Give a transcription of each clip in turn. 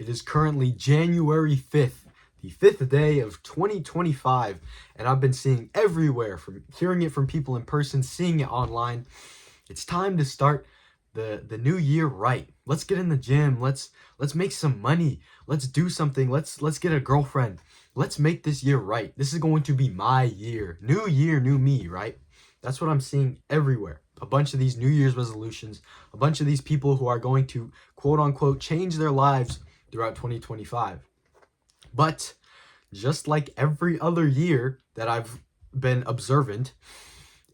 It is currently January 5th, the 5th day of 2025, and I've been seeing everywhere, from hearing it from people in person, seeing it online. It's time to start the new year right. Let's get in the gym. Let's make some money. Let's do something. Let's get a girlfriend. Let's make this year right. This is going to be my year. New year, new me, right? That's what I'm seeing everywhere. A bunch of these New Year's resolutions, a bunch of these people who are going to quote unquote change their lives throughout 2025. But just like every other year that I've been observant,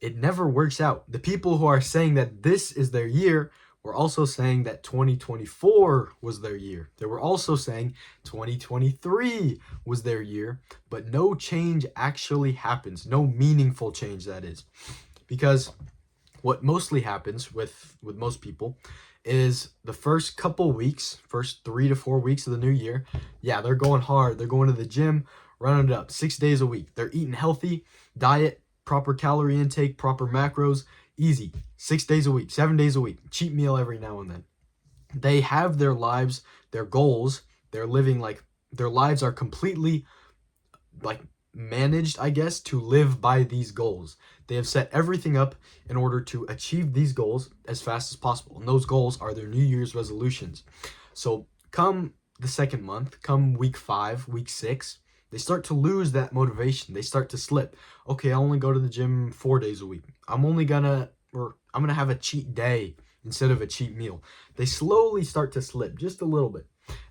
it never works out. The people who are saying that this is their year were also saying that 2024 was their year. They were also saying 2023 was their year, but no change actually happens. No meaningful change, that is. Because what mostly happens with most people is the first couple weeks, first 3 to 4 weeks of the new year, yeah, they're going hard. They're going to the gym, running it up 6 days a week. They're eating healthy, diet, proper calorie intake, proper macros, easy. 6 days a week, 7 days a week, cheat meal every now and then. They have their lives, their goals, they're living like their lives are completely like managed, I guess, to live by these goals. They have set everything up in order to achieve these goals as fast as possible. And those goals are their New Year's resolutions. So come the second month, come week 5, week 6, they start to lose that motivation. They start to slip. Okay, I only go to the gym 4 days a week. I'm gonna have a cheat day instead of a cheat meal. They slowly start to slip just a little bit.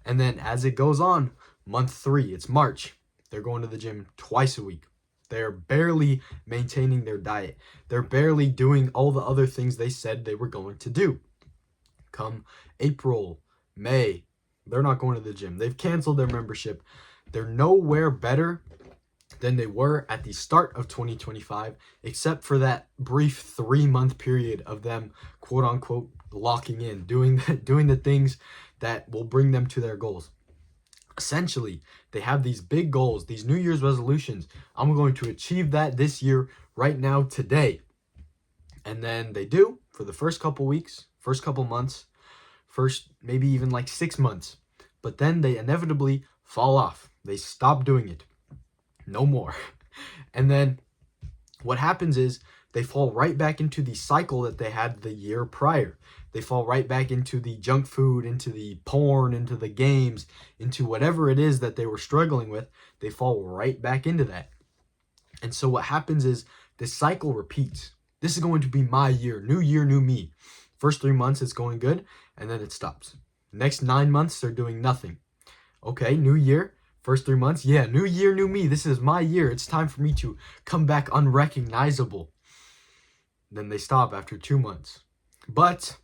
And then as it goes on, month 3, it's March. They're going to the gym twice a week. They're barely maintaining their diet. They're barely doing all the other things they said they were going to do. Come April, May, they're not going to the gym. They've canceled their membership. They're nowhere better than they were at the start of 2025, except for that brief 3-month period of them, quote unquote, locking in, doing the things that will bring them to their goals. Essentially, they have these big goals, these New Year's resolutions. I'm going to achieve that this year, right now, today. And then they do for the first couple weeks, first couple months, first maybe even like 6 months. But then they inevitably fall off. They stop doing it. No more. And then what happens is they fall right back into the cycle that they had the year prior. They fall right back into the junk food, into the porn, into the games, into whatever it is that they were struggling with. They fall right back into that. And so what happens is this cycle repeats. This is going to be my year, new me. First 3 months, it's going good, and then it stops. Next 9 months, they're doing nothing. Okay, new year, first 3 months, yeah, new year, new me. This is my year. It's time for me to come back unrecognizable. Then they stop after 2 months. But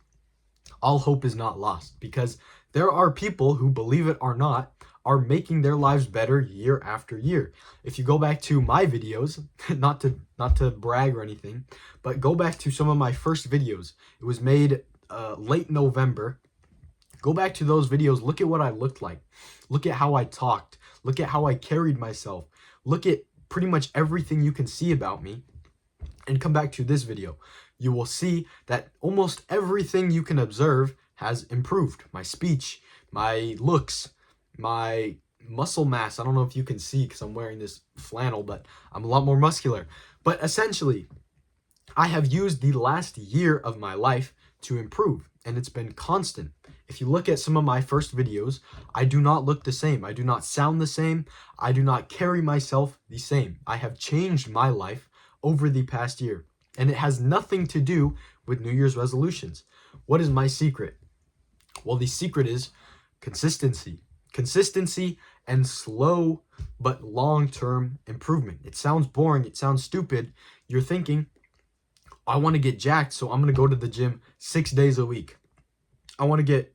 all hope is not lost, because there are people who, believe it or not, are making their lives better year after year. If you go back to my videos, not to brag or anything, but go back to some of my first videos. It was made late November. Go back to those videos. Look at what I looked like. Look at how I talked. Look at how I carried myself. Look at pretty much everything you can see about me. And come back to this video. You will see that almost everything you can observe has improved. My speech, my looks, my muscle mass. I don't know if you can see because I'm wearing this flannel, but I'm a lot more muscular. But essentially, I have used the last year of my life to improve, and it's been constant. If you look at some of my first videos, I do not look the same. I do not sound the same. I do not carry myself the same. I have changed my life over the past year, and it has nothing to do with New Year's resolutions. What is my secret? Well, the secret is consistency. Consistency and slow but long-term improvement. It sounds boring. It sounds stupid. You're thinking, I want to get jacked, so I'm going to go to the gym 6 days a week. I want to get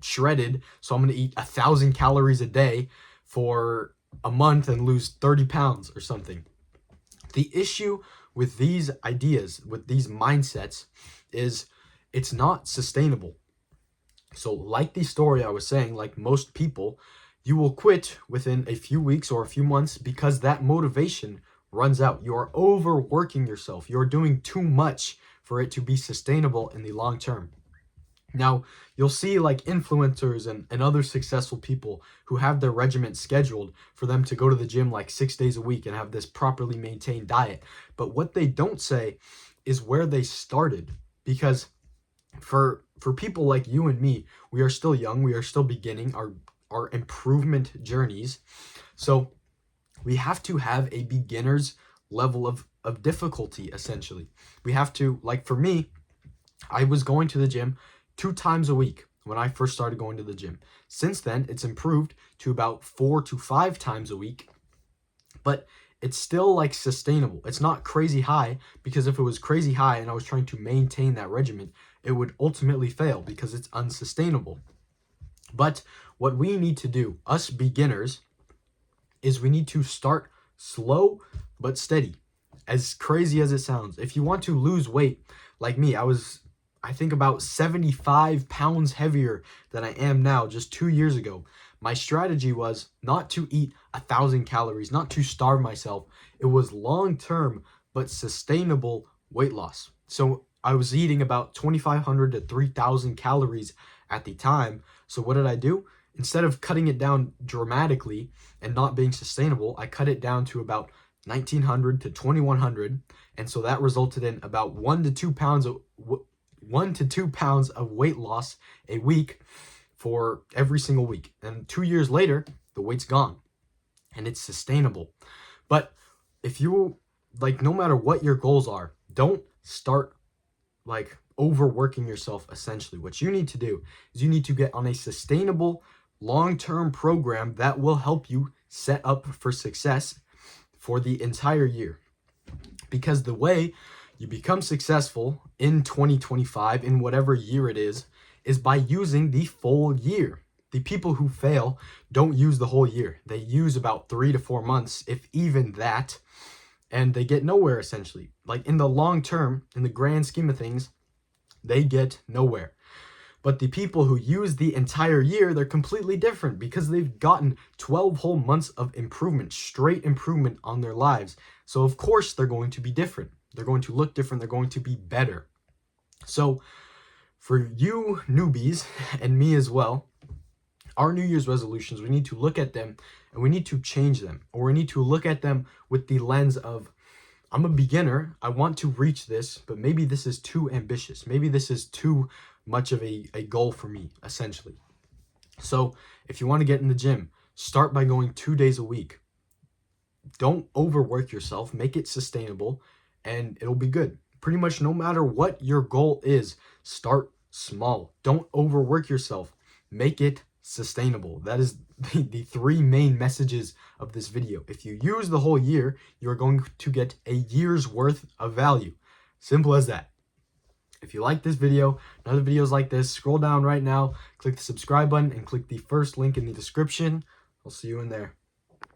shredded, so I'm going to eat 1,000 calories a day for a month and lose 30 pounds or something. The issue with these ideas, with these mindsets, is it's not sustainable. So like the story I was saying, like most people, you will quit within a few weeks or a few months because that motivation runs out. You are overworking yourself. You're doing too much for it to be sustainable in the long term. Now, you'll see like influencers and other successful people who have their regiment scheduled for them to go to the gym like 6 days a week and have this properly maintained diet. But what they don't say is where they started. Because for people like you and me, we are still young, we are still beginning our improvement journeys. So we have to have a beginner's level of difficulty, essentially. We have to, like for me, I was going to the gym 2 times a week when I first started going to the gym. Since then, it's improved to about 4 to 5 times a week, but it's still like sustainable. It's not crazy high, because if it was crazy high and I was trying to maintain that regimen, it would ultimately fail because it's unsustainable. But what we need to do, us beginners, is we need to start slow but steady. As crazy as it sounds, if you want to lose weight, like me, I think about 75 pounds heavier than I am now just 2 years ago. My strategy was not to eat 1,000 calories, not to starve myself. It was long-term but sustainable weight loss. So I was eating about 2,500 to 3,000 calories at the time. So what did I do? Instead of cutting it down dramatically and not being sustainable, I cut it down to about 1,900 to 2,100. And so that resulted in about 1 to 2 pounds of weight loss a week for every single week. And 2 years later, the weight's gone and it's sustainable. But if you, like, no matter what your goals are, don't start like overworking yourself. Essentially, what you need to do is you need to get on a sustainable long-term program that will help you set up for success for the entire year. Because the way you become successful in 2025, in whatever year it is by using the full year. The people who fail don't use the whole year. They use about 3 to 4 months, if even that, and they get nowhere, essentially. Like in the long term, in the grand scheme of things, they get nowhere. But the people who use the entire year, they're completely different, because they've gotten 12 whole months of improvement, straight improvement on their lives. So of course they're going to be different. They're going to look different. They're going to be better. So for you newbies and me as well, our New Year's resolutions, we need to look at them and we need to change them. Or we need to look at them with the lens of, I'm a beginner, I want to reach this, but maybe this is too ambitious. Maybe this is too much of a goal for me, essentially. So if you want to get in the gym, start by going 2 days a week. Don't overwork yourself, make it sustainable, and it'll be good. Pretty much no matter what your goal is, start small. Don't overwork yourself. Make it sustainable. That is the 3 main messages of this video. If you use the whole year, you're going to get a year's worth of value. Simple as that. If you like this video and other videos like this, scroll down right now, click the subscribe button, and click the first link in the description. I'll see you in there.